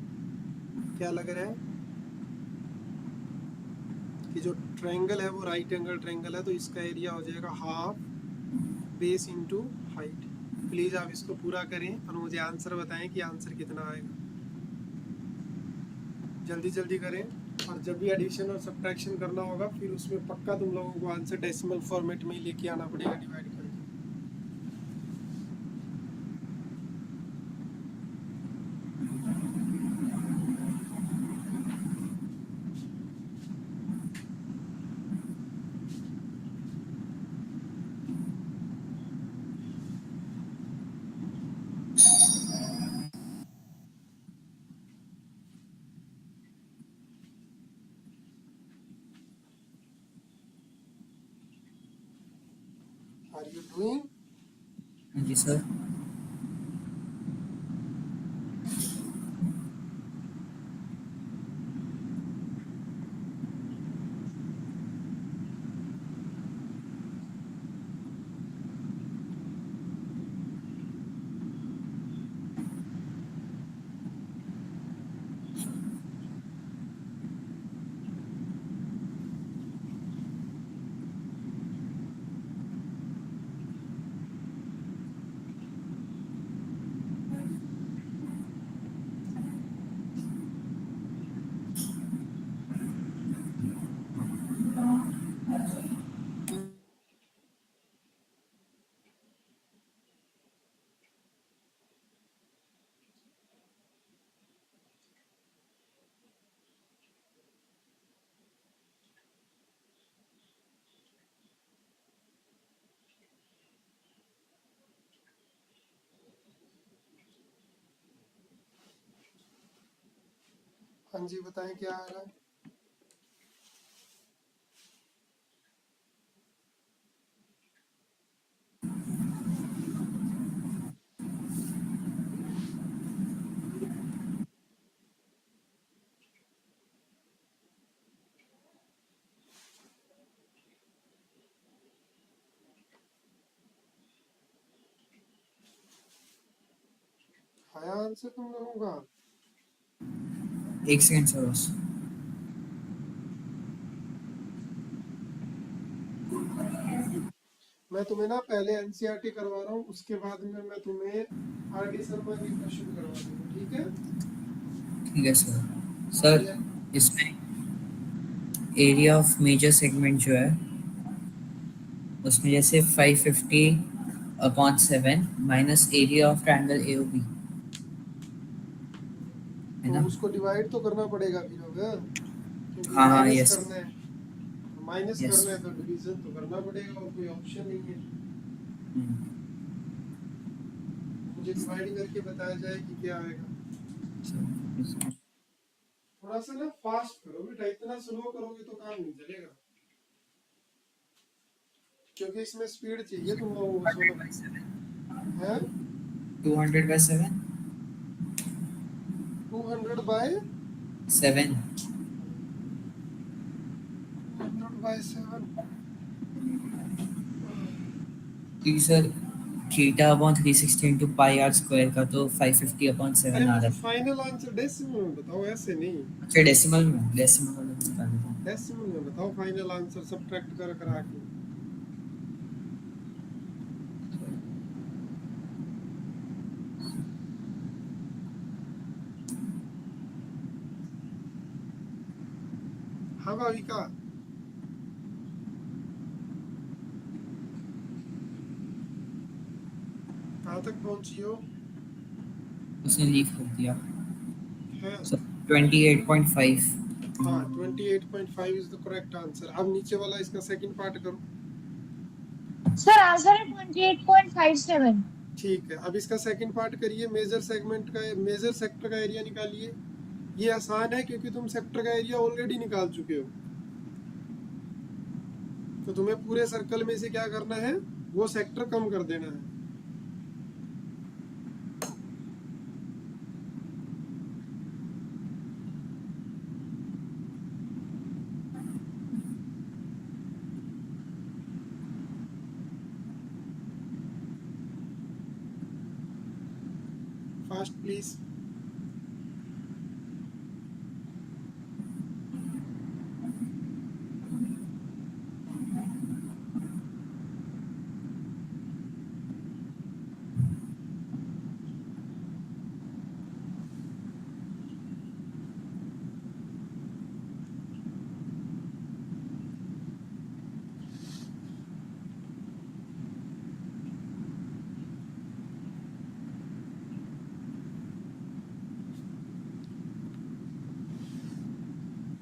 क्या लग रहा है कि जो ट्रायंगल है वो राइट एंगल ट्रायंगल है, तो इसका एरिया हो जाएगा half base into height. Please आप इसको पूरा करें और मुझे आंसर बताएं कि आंसर कितना आएगा। जल्दी जल्दी करें। और जब भी एडिशन और सब्ट्रैक्शन करना होगा फिर उसमें पक्का तुम लोगों को आंसर डेसिमल फॉर्मेट में ही लेके आना पड़ेगा, डिवाइड करके। Are you doing? जी सर। हाँ जी, बताएं क्या आ रहा है। आया आंसर तुम लोगों का? एक सेकंड सर बस। मैं तुम्हें ना पहले एनसीईआरटी करवा रहा हूँ, उसके बाद में मैं तुम्हें आरडी शर्मा के क्वेश्चन करवा दूंगा, ठीक है? ठीक है सर। सर इसमें एरिया ऑफ मेजर सेगमेंट जो है उसमें जैसे 550/7 minus area of triangle AOB है तो ना। उसको डिवाइड तो करना पड़ेगा फिर अब, क्योंकि हाँ हाँ माइनस यस करना है। Minus yes. करना है तो डिवीजन तो करना पड़ेगा, और कोई ऑप्शन नहीं है। मुझे डिवाइड करके बताया जाए कि क्या आएगा। थोड़ा सा ना फास्ट करो बेटा, इतना स्लो करोगे तो काम नहीं चलेगा, क्योंकि इसमें स्पीड चाहिए तुम लोगों को सोलो है। 200/7 200/7। 200/7 क्योंकि sir theta upon 360 into pi R square का तो 550/7 अरे आ रहा मुझे है। फाइनल आंसर डेसिमल में बताओ, ऐसे नहीं। अच्छा डेसिमल में, डेसिमल वाला बता देता हूँ। डेसिमल में बताओ फाइनल आंसर, सब्ट्रैक्ट कर करा के। हाँ भाविका, कहाँ तक पहुंची हो? उसने लीव कर दिया है सर 28.5। हाँ, 28.5 इज द करेक्ट आंसर। अब नीचे वाला इसका सेकंड पार्ट करो। सर आंसर है 28.57। ठीक है, अब इसका सेकंड पार्ट करिए। मेजर सेगमेंट का, मेजर सेक्टर का एरिया निकालिए। ये आसान है क्योंकि तुम सेक्टर का एरिया ऑलरेडी निकाल चुके हो। तो तुम्हें पूरे सर्कल में से क्या करना है, वो सेक्टर कम कर देना है। Fast please.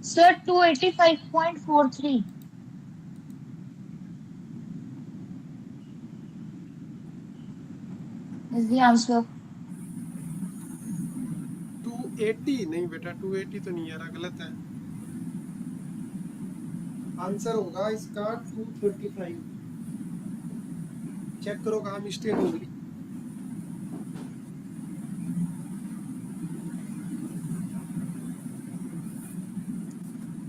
Sir 285.43 is the answer. 280 नहीं बेटा, 280 तो नहीं आ रहा, गलत है। आंसर होगा इसका 235। चेक करो कहाँ मिस्टेक हो गई।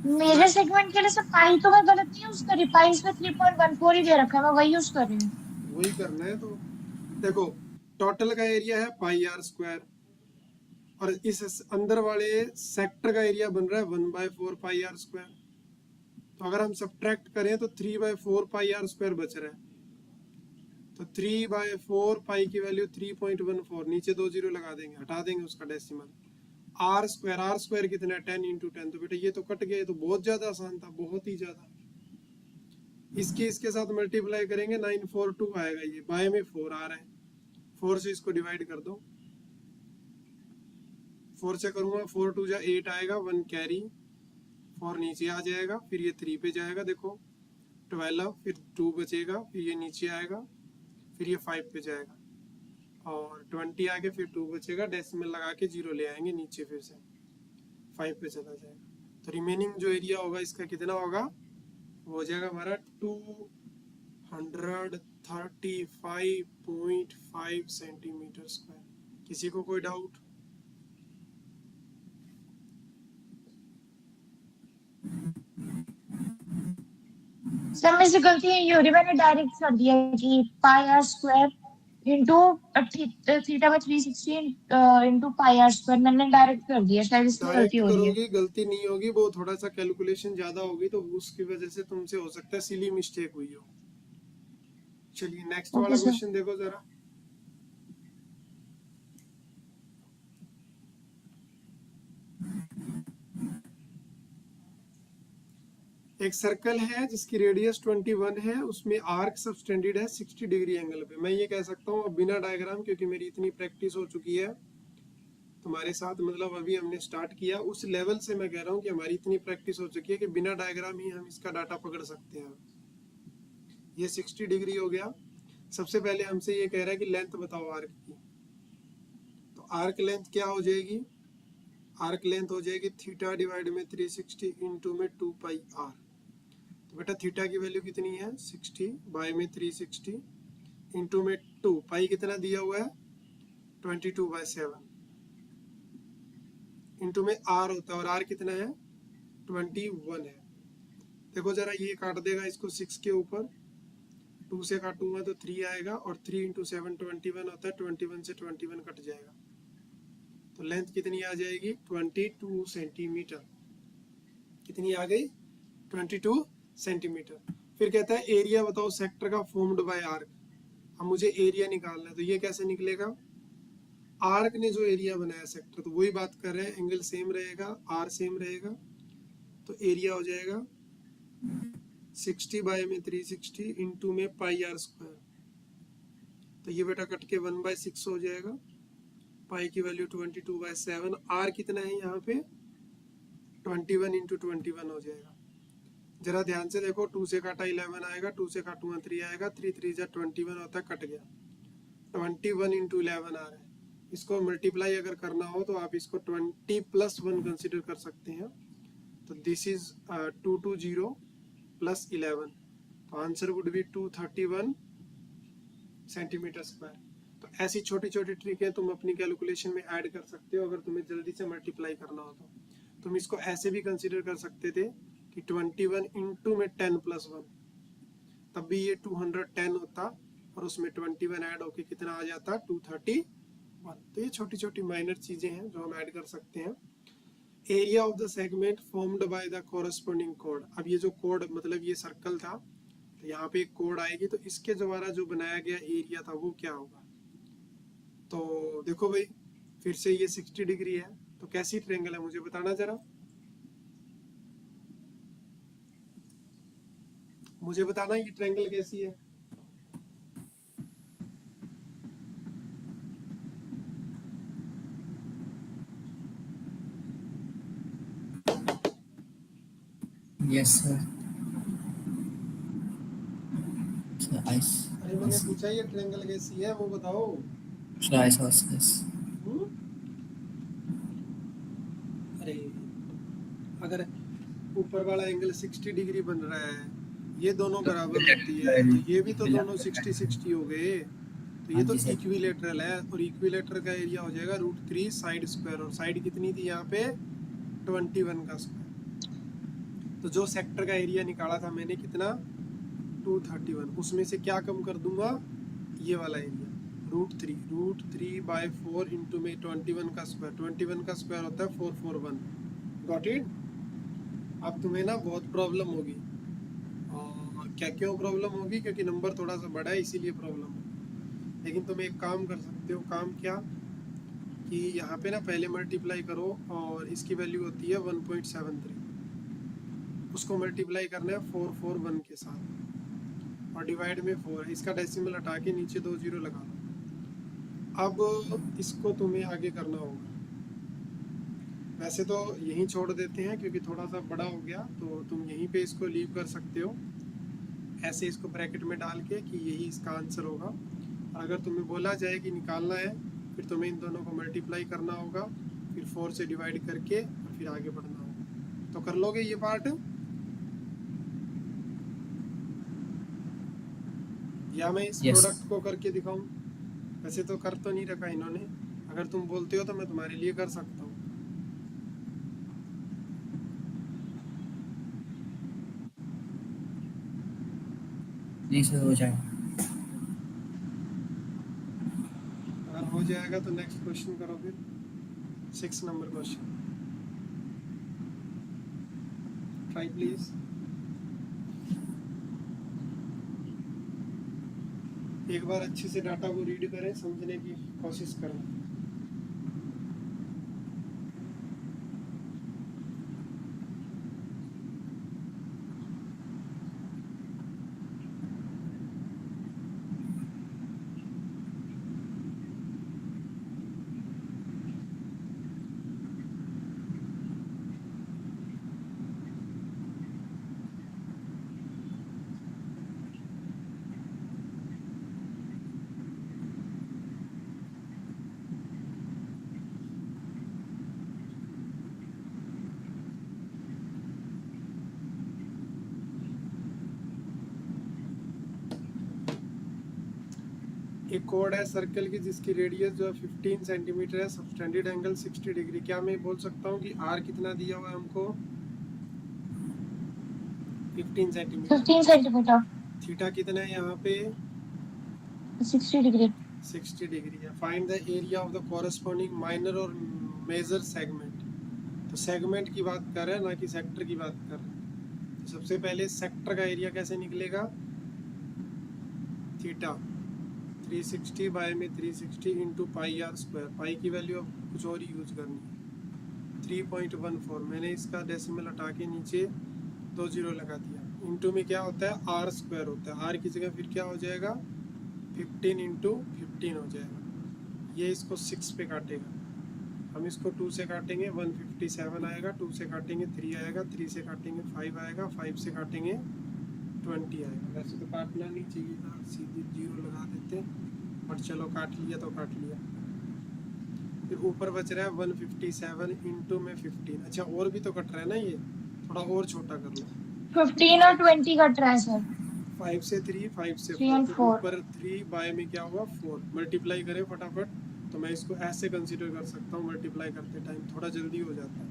मेजर सेगमेंट के लिए सर पाई तो मैं गलत नहीं यूज करी, पाई इसमें 3.14 ही दे रखा है, मैं वही यूज कर रही हूँ। वही करना है तो देखो, टोटल का एरिया है पाई आर स्क्वायर, और इस अंदर वाले सेक्टर का एरिया बन रहा है 1/4 पाई आर स्क्वायर। तो अगर हम सब्ट्रैक्ट करें तो 3/4 पाई आर स्क्वायर बच रहा है। तो 3/4 पाई की वैल्यू 3.14, नीचे 2 जीरो लगा देंगे, हटा देंगे उसका डेसिमल। आर स्क्वायर कितना है, 10 × 10। तो बेटा ये तो कट गया, ये तो बहुत ज्यादा आसान था, बहुत ही ज्यादा। इसके साथ मल्टीप्लाई करेंगे 942 आएगा, ये बाय में 4 आ रहा है, 4 से इसको डिवाइड कर दो। 4 से करूंगा 4 2 जा 8 आएगा, 1 कैरी, 4 नीचे आ जाएगा, फिर ये 3 पे जाएगा, देखो 12, फिर 2 बचेगा, फिर ये नीचे आएगा, फिर ये 5 पे जाएगा, और 20 आगे, फिर 2 बचेगा, डेसिमल लगा के 0 ले आएंगे नीचे, फिर से 5 पे चला जाएगा। तो रिमेनिंग जो एरिया होगा इसका कितना होगा, वो हो जाएगा हमारा 235.5 सेंटीमीटर स्क्वायर। किसी को कोई डाउट? सर मेरे से गलती है, ये हो रही, मैंने डायरेक्ट कर दिया कि पाई आर स्क्वायर इंटू थीटा में 360 इंटू पाई आर स्क्वायर मैंने डायरेक्ट कर दिया, शायद इसमें गलती डायरेक्ट हो रही है। करोगी गलती नहीं होगी, वो थोड़ा सा कैलकुलेशन ज्यादा होगी तो उसकी वजह से तुमसे हो सकता है सिली मिस्टेक हुई हो। चलिए नेक्स्ट ओके वाला सर। क्वेश्चन देखो जरा। एक सर्कल है जिसकी रेडियस 21 है, उसमें आर्क सबटेंडेड है 60 डिग्री एंगल पे। मैं ये कह सकता हूँ अब बिना डायग्राम, क्योंकि मेरी इतनी प्रैक्टिस हो चुकी है तुम्हारे साथ, मतलब अभी हमने स्टार्ट किया उस लेवल से मैं कह रहा हूँ कि हमारी इतनी प्रैक्टिस हो चुकी है कि बिना डायग्राम ही हम इसका डाटा पकड़ सकते हैं। ये 60 डिग्री हो गया। सबसे पहले हमसे ये कह रहा है कि लेंथ बताओ आर्क की। तो आर्क लेंथ क्या हो जाएगी? आर्क लेंथ हो जाएगी थीटा डिवाइड में 360 इंटू में 2 पाई आर। तो बेटा थीटा की वैल्यू कितनी है? 60 बाय में 360 इंटू में 2 पाई कितना दिया हुआ है? 22/7 इंटू में आर होता है, और आर कितना है? 21 है। देखो जरा ये काट देगा इसको 6 के ऊपर, 2 से काटूंगा तो 3 आएगा, और 3 इंटू 7 21 होता है, 21 से 21 कट जाएगा। तो लेंथ कितनी आ जाएगी? 22 सेंटीमीटर। कितनी आ गई? 22 सेंटीमीटर। फिर कहता है एरिया बताओ सेक्टर का फॉर्म्ड बाय आर्क। अब मुझे एरिया निकालना है, तो ये कैसे निकलेगा? आर्क ने जो एरिया बनाया सेक्टर, तो वही बात कर रहे हैं, एंगल सेम रहेगा, आर सेम रहेगा, तो एरिया हो जाएगा 60 बाय में 360 इंटू में पाई आर स्क्वायर। तो ये बेटा कट के 1/6 हो जाएगा, पाई की वैल्यू 22/7। आर कितना है यहाँ पे? 21 इंटू 21 हो जाएगा। जरा ध्यान से देखो, 2 से काटा 11 आएगा, 2 से काटूंगा 3 आएगा, 3 3 जा 21 होता है, कट गया। 21 इंटू 11 आ रहा है। इसको मल्टीप्लाई अगर करना हो तो आप इसको 20 + 1 कंसिडर कर सकते हैं। तो दिस इज 220 + 11, तो answer would be 231 centimetre square. तो ऐसी छोटी छोटी ट्रिकें तुम अपनी कैलकुलेशन में ऐड कर सकते हो अगर तुम्हें जल्दी से मल्टीप्लाई करना हो तो। तुम इसको ऐसे भी कंसिडर कर सकते थे कि 21 इंटू में 10 + 1, तब भी ये 210 होता, और उसमें 21 ऐड होके कितना आ जाता? 231। तो ये छोटी छोटी माइनर चीजें हैं जो हम ऐड कर सकते हैं। Area of the segment formed by the corresponding code. अब ये जो कोड, मतलब ये सर्कल था, तो यहाँ पे एक कोड आएगी, तो इसके द्वारा जो बनाया गया एरिया था वो क्या होगा? तो देखो भाई, फिर से ये 60 डिग्री है, तो कैसी ट्रेंगल है मुझे बताना जरा, मुझे बताना ये ट्रेंगल कैसी है। Yes, sir. So अरे मैंने पूछा ये ट्रेंगल कैसी है, वो बताओ। I saw this. हम्म? अरे अगर ऊपर वाला एंगल 60 डिग्री बन रहा है, ये दोनों बराबर होती है, तो ये भी तो दोनों 60 60 हो गए, तो ये हाँ तो जी सर। इक्विलेटरल है, और इक्विलेटरल का एरिया हो जाएगा √3 साइड स्क्वायर, और साइड कितनी थी यहाँ पे? 21 का स्क्वायर। तो जो सेक्टर का एरिया निकाला था मैंने कितना? 231, उसमें से क्या कम कर दूंगा? ये वाला एरिया √3/4 इंटू में 21 का स्क्वायर। 21 का स्क्वायर होता है 441। Got it? अब तुम्हें ना बहुत प्रॉब्लम होगी। क्या क्यों प्रॉब्लम होगी? क्योंकि नंबर थोड़ा सा बड़ा है इसीलिए प्रॉब्लम होगी। लेकिन तुम एक काम कर सकते हो। काम क्या? कि यहाँ पे ना पहले मल्टीप्लाई करो, और इसकी वैल्यू होती है 1.73, उसको मल्टीप्लाई करना है 441 के साथ, और डिवाइड में 4 है, इसका डेसिमल हटा के नीचे 2 जीरो लगा लो। अब इसको तुम्हें आगे करना होगा। वैसे तो यहीं छोड़ देते हैं क्योंकि थोड़ा सा बड़ा हो गया, तो तुम यहीं पे इसको लीव कर सकते हो, ऐसे इसको ब्रैकेट में डाल के कि यही इसका आंसर होगा। और अगर तुम्हें बोला जाए कि निकालना है, फिर तुम्हें इन दोनों को मल्टीप्लाई करना होगा, फिर 4 से डिवाइड करके, और फिर आगे बढ़ना होगा। तो कर लोगे ये पार्ट, या मैं इस Yes. प्रोडक्ट को करके दिखाऊं? वैसे तो कर तो नहीं रखा इन्होंने, अगर तुम बोलते हो तो मैं तुम्हारे लिए कर सकता हूँ। नहीं सर, हो जाएगा। जाएगा तो नेक्स्ट क्वेश्चन करो फिर 6 नंबर क्वेश्चन ट्राई प्लीज। एक बार अच्छे से डाटा को रीड करें, समझने की कोशिश करें। एक कोड है सर्कल की जिसकी रेडियस जो है 15 सेंटीमीटर है, सबटेंडेड एंगल 60 डिग्री। क्या मैं बोल सकता हूँ कि आर कितना दिया हुआ है हमको? 15 सेंटीमीटर। 15 सेंटीमीटर, थीटा कितना है यहाँ पे? 60 डिग्री। 60 डिग्री है। Find the area of the corresponding minor और मेजर सेगमेंट। तो सेगमेंट की बात कर रहे हैं, ना कि सेक्टर की बात कर रहे हैं। तो सबसे पहले सेक्टर का एरिया कैसे निकलेगा? थीटा 360 बाय में 360 इंटू पाई आर स्क्वायर। पाई की वैल्यू अब कुछ और ही यूज करनी है, 3.14। मैंने इसका डेसिमल हटा के नीचे 2 जीरो लगा दिया। इंटू में क्या होता है? आर स्क्वायर होता है। आर की जगह फिर क्या हो जाएगा? 15 इंटू 15 हो जाएगा। ये इसको 6 पे काटेगा, हम इसको 2 से काटेंगे 157 आएगा, 2 से काटेंगे 3 आएगा, 3 से काटेंगे 5 आएगा, 5 से काटेंगे 20 आएगा। वैसे तो काटना नहीं चाहिए था, सीधी जीरो लगा देते, बट चलो काट लिया तो काट लिया। फिर ऊपर बच रहा है 157 इंटू में 15। अच्छा और भी तो कट रहा है ना, ये थोड़ा और छोटा कर लो। 15 और 20 कट रहा है सर। 5 से 3, 5 से 3 and 4, तो 4। ऊपर 3 बाय में क्या हुआ? 4। मल्टीप्लाई करें फटाफट, तो मैं इसको ऐसे कंसीडर कर सकता हूँ। मल्टीप्लाई करते टाइम थोड़ा जल्दी हो जाता है,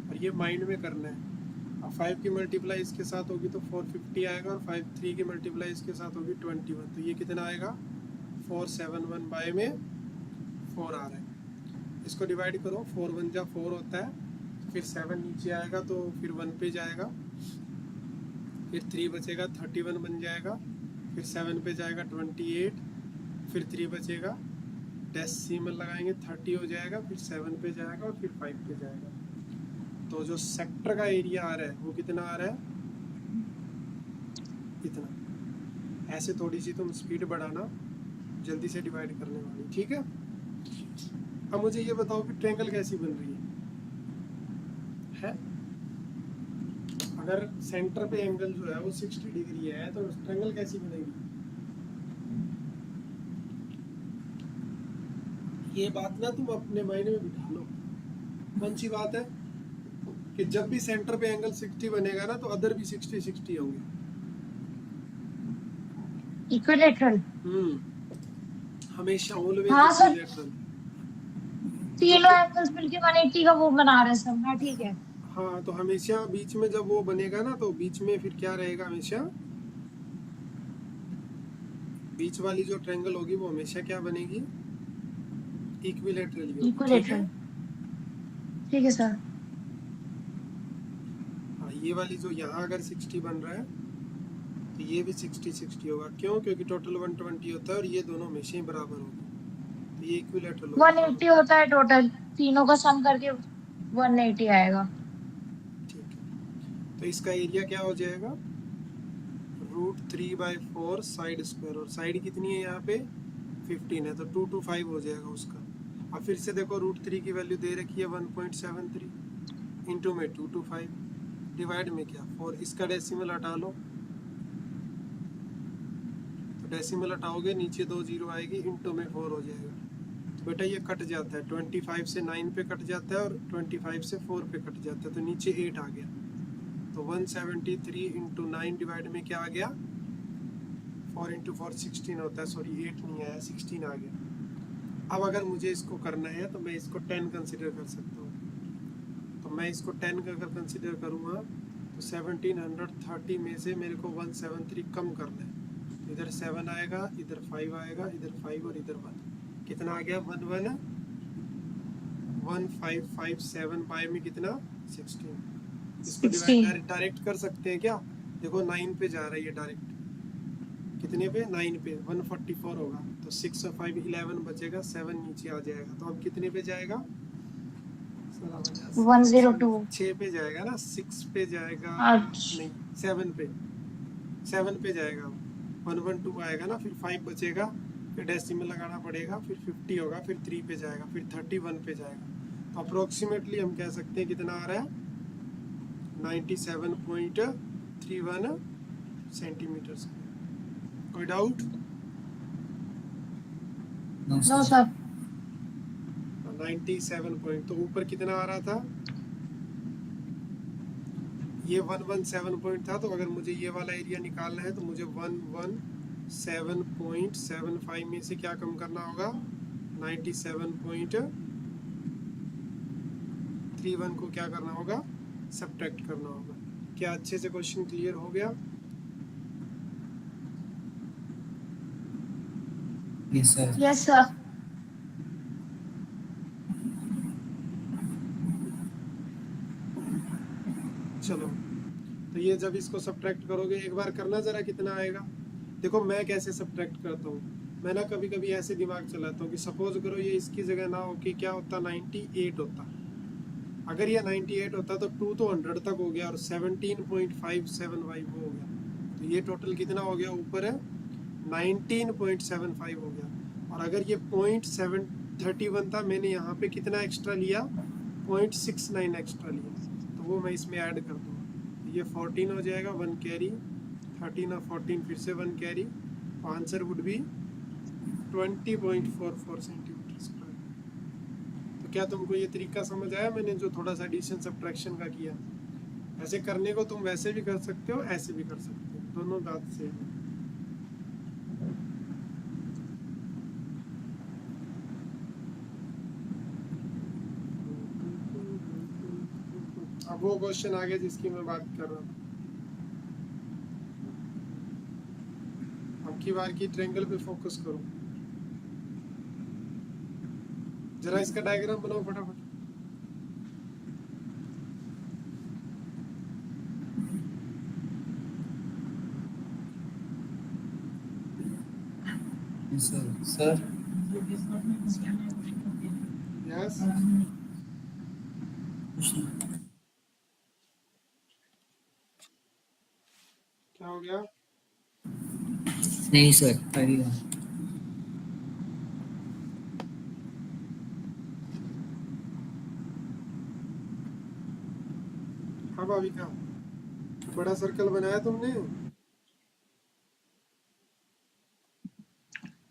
और ये माइंड में करना है। अब 5 की मल्टीप्लाई इसके साथ होगी तो 450 आएगा, और 3 की मल्टीप्लाई इसके साथ होगी 21। तो ये कितना आएगा? 471 बाय में 4 आ रहा है। इसको डिवाइड करो, 4 1 जा 4 होता है, फिर 7 नीचे आएगा तो फिर 1 पे जाएगा, फिर 3 बचेगा 31 बन जाएगा, फिर 7 पे जाएगा 28, फिर 3 बचेगा, डेसिमल लगाएंगे 30 हो जाएगा, फिर 7 पे जाएगा और फिर 5 पे जाएगा। तो जो सेक्टर का एरिया आ रहा है वो कितना आ रहा है? इतना। ऐसे थोड़ी सी तुम स्पीड बढ़ाना, जल्दी से डिवाइड करने वाली, ठीक है। अब मुझे ये बताओ कि ट्रायंगल कैसी बन रही है? अगर सेंटर पे एंगल जो है वो 60 डिग्री है तो ट्रायंगल कैसी बनेगी? ये बात ना तुम अपने माइंड में बिठा लो। कौन सी बात है? कि जब भी सेंटर पे एंगल 60 बनेगा ना तो अदर भी 60 होंगे। इक्विलेटरल। हमेशा ऑलवेज हाँ सर। इक्विलेटरल। तीनों एंगल्स मिलके 180 का वो बना रहे हैं सब। हाँ ठीक है। हाँ, तो हमेशा बीच में जब वो बनेगा ना तो बीच में फिर क्या रहेगा? हमेशा बीच वाली जो ट्रायंगल होगी वो हमेशा क्या बनेगी? इक्विलेटरल ही होगी, ठीक है। इक्विलेटरल। ठीक है सर। हाँ, ये वाली जो यहाँ अगर 60 बन रहा है तो ये भी 60 होगा। क्यों? क्योंकि टोटल 120 होता है और ये दोनों हमेशा ही बराबर होंगे, तो ये इक्विलेटरल होगा। 180 होता है टोटल, तीनों का सम करके 180 आएगा। ठीक है, तो इसका एरिया क्या हो जाएगा? √3/4 साइड स्क्वायर, और साइड कितनी है यहाँ पे? 15 है, तो 225 हो जाएगा उसका। अब फिर से देखो, √3 की वैल्यू दे रखी है 1.73, इंटू में 225, डिवाइड में क्या 4। इसका डेसिमल हटा लो, तो डेसिमल हटाओगे नीचे 2 जीरो आएगी, इंटू में 4 हो जाएगा। तो बेटा ये कट जाता है, 25 से 9 पे कट जाता है और 25 से 4 पे कट जाता है, तो नीचे 8 आ गया। तो 173 इंटू 9 डिवाइड में क्या आ गया? 4 इंटू 4 16 होता है, सॉरी 8 नहीं आया, 16 आ गया। अब अगर मुझे इसको करना है तो मैं इसको 10 कंसिडर कर सकता हूँ। तो मैं इसको 10 का अगर कंसिडर करूँगा तो 1730 में से मेरे को 173 कम करना है। इधर 7 आएगा, इधर 5 आएगा, इधर 5 और इधर 1। कितना आ गया 111557 बाय में कितना 16। इसको 60। डिवाइड डायरेक्ट कर सकते हैं क्या? देखो 9 पे जा रहा है ये डायरेक्ट, कितने पे 9 पे 144 होगा, तो 6 और 5 11 बचेगा, 7 नीचे आ जाएगा, तो अब कितने पे जाएगा? 102। 6 पे जाएगा ना, 6 पे जाएगा, अच्छा, नहीं 7 पे, 7 पे जाएगा, 112 आएगा ना, फिर 5 बचेगा, फिर डेसिमल लगाना पड़ेगा, फिर 50 होगा, फिर 3 पे जाएगा, फिर 31 पे जाएगा, तो अप्रोक्सीमेटली हम कह सकते हैं कितना आ रहा है 97.31 सेंटीमीटर स्क्वायर। कोई doubt? No no sir. Sir. 97 point, तो ऊपर कितना आ रहा था? ये 117 पॉइंट था, तो अगर मुझे ये वाला एरिया निकालना है तो मुझे 117.75 में से क्या कम करना होगा? 97.31 को क्या करना होगा? सब्ट्रैक्ट करना होगा। क्या अच्छे से क्वेश्चन क्लियर हो गया? Yes sir. Yes sir. चलो, तो ये जब इसको सब्ट्रैक्ट करोगे, एक बार करना जरा कितना आएगा। देखो मैं कैसे सब्ट्रैक्ट करता हूँ, मैं ना कभी कभी ऐसे दिमाग चलाता हूँ कि सपोज करो ये इसकी जगह ना हो कि क्या होता 98 होता, अगर ये 98 होता तो 2 तो 100 तक हो गया और 17.575 हो गया, तो ये टोटल कितना हो गया? ऊपर है 19.75 हो गया, और अगर ये 0.731 था, मैंने यहाँ पे कितना एक्स्ट्रा लिया? 0.69 एक्स्ट्रा लिया, तो वो मैं इसमें ऐड कर दूँगा, ये 14 हो जाएगा, 1 कैरी, 13 और 14 फिर से 1 कैरी, तो answer would be 20.44 centimetre square. तो क्या तुमको ये तरीका समझ आया? मैंने जो थोड़ा सा एडिशन सब्ट्रैक्शन का किया, ऐसे करने को तुम वैसे भी कर सकते हो, ऐसे भी कर सकते हो, दोनों बात सेम है। अब वो क्वेश्चन आ गया जिसकी मैं बात कर रहा था, अब की बार की ट्रायंगल पे फोकस करो, जरा इसका डायग्राम बनाओ फटाफट। Yes sir. सर यस, क्या हो गया? नहीं सर, पढ़िएगा। हाँ भाविका, बड़ा सर्कल बनाया तुमने?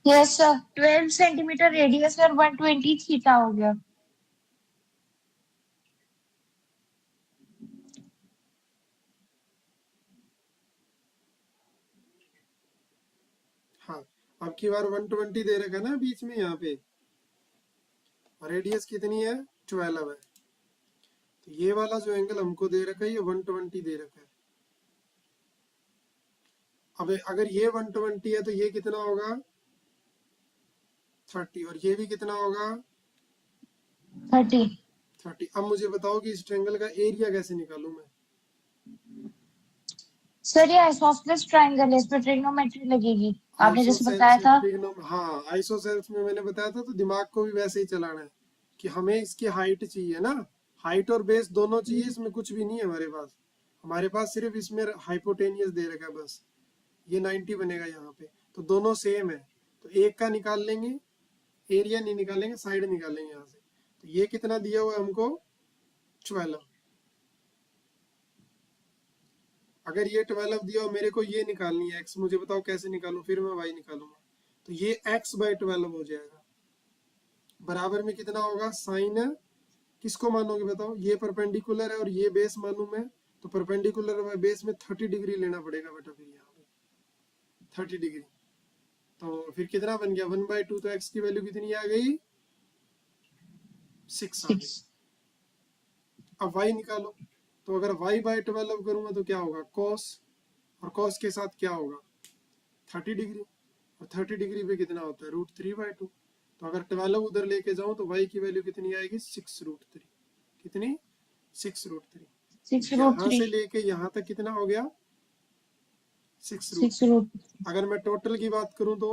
Yes sir. 12 सेंटीमीटर रेडियस और 120 थीटा हो गया। हाँ, अब की बार 120 दे रखा है ना बीच में यहाँ पे, और रेडियस कितनी है? 12 है, तो ये वाला जो एंगल हमको दे रखा है ये 120 दे रखा है। अब अगर ये 120 है तो ये कितना होगा? 30, और ये भी कितना होगा? 30। 30। अब मुझे बताओ कि इस ट्रायंगल का एरिया कैसे निकालूं मैं? सर ये आइसोसेलेस ट्रायंगल है, इस पर ट्रिग्नोमेट्री लगेगी, आपने जैसे बताया था। हाँ, आइसोसेल्स में मैंने बताया था, तो दिमाग को भी वैसे ही चलाना है कि हमें इसकी हाइट चाहिए ना, हाइट और बेस दोनों चाहिए, इसमें कुछ भी नहीं है हमारे पास सिर्फ इसमें हाइपोटेनियस दे रखा है बस, ये 90 बनेगा यहाँ पे, तो दोनों सेम है, तो एक का निकाल लेंगे, एरिया नहीं निकालेंगे, साइड निकालेंगे यहाँ से, तो ये कितना दिया हुआ है हमको? 12। अगर ये 12 दिया हो, मेरे को ये निकालनी है x, मुझे बताओ कैसे निकालूं, फिर मैं y निकालूंगा, तो ये x/12 हो जाएगा, बराबर में कितना होगा? साइन, किसको मानोगे बताओ? ये परपेंडिकुलर है और ये बेस मानूं मैं, तो परपेंडिकुलर और बेस में 30 डिग्री लेना पड़ेगा बेटा, फिर यहाँ पे 30 डिग्री, तो फिर कितना बन गया? 1/2, तो x की वैल्यू कितनी आ गई? 6 आ गई। 6। अब y निकालो, तो अगर y/12 करूंगा तो क्या होगा? cos, और cos के साथ क्या होगा? 30 डिग्री, और 30 डिग्री पे कितना होता है? √3/2, तो अगर 12 उधर लेके जाऊं तो y की वैल्यू कितनी आएगी 6√3। कितनी 6√3। 6√3 से लेके यहाँ तक कितना हो गया 6√3। 6√3 अगर मैं टोटल की बात करूं तो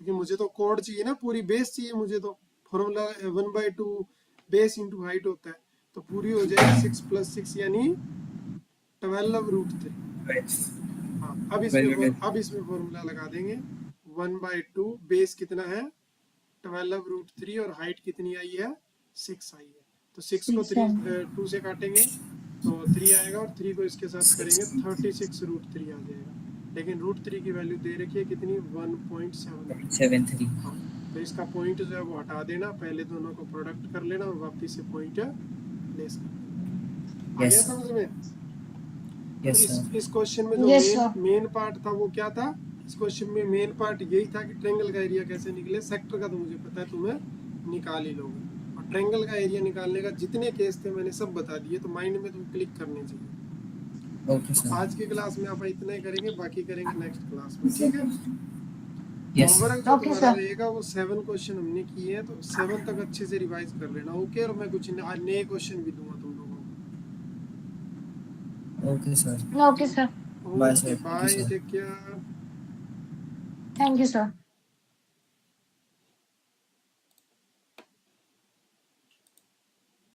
क्योंकि मुझे तो कोड चाहिए ना, पूरी बेस चाहिए मुझे, तो फॉर्मूला 1/2 बेस इंटू हाइट होता है, तो पूरी हो जाएगी 6 + 6 यानी 12√3। हाँ, अब इसमें फॉर्मूला लगा देंगे 1/2 बेस कितना है 12√3 और हाइट कितनी आई है 6 आई है, तो 6 को 2 से काटेंगे तो 3 आएगा और 3 को इसके साथ करेंगे 36√3 आ जाएगा। लेकिन √3 की वैल्यू दे रखी है कितनी 1.73। हाँ, तो इसका पॉइंट जो है वो हटा देना, पहले दोनों को प्रोडक्ट कर लेना और वापस से पॉइंट प्लेस कर देना। आ गया समझ में? इस क्वेश्चन में जो मेन पार्ट था वो क्या था? इस क्वेश्चन में मेन पार्ट यही था कि ट्रायंगल का एरिया कैसे निकले। सेक्टर का तो मुझे पता है तुम्हें निकाल ही लोगे, और ट्रायंगल का एरिया निकालने का जितने केस थे मैंने सब बता दिए, तो माइंड में तुम क्लिक करने चाहिए। तो आज की क्लास में आप इतना ही करेंगे, बाकी करेंगे नेक्स्ट क्लास में, ठीक है? होमवर्क जो तुम्हारा रहेगा वो 7 क्वेश्चन हमने किए हैं, तो 7 तक अच्छे से रिवाइज कर लेना, ओके? और मैं कुछ नए क्वेश्चन भी दूंगा तुम लोगों को। Okay sir. Okay sir. Bye sir. Bye, take care. Thank you sir.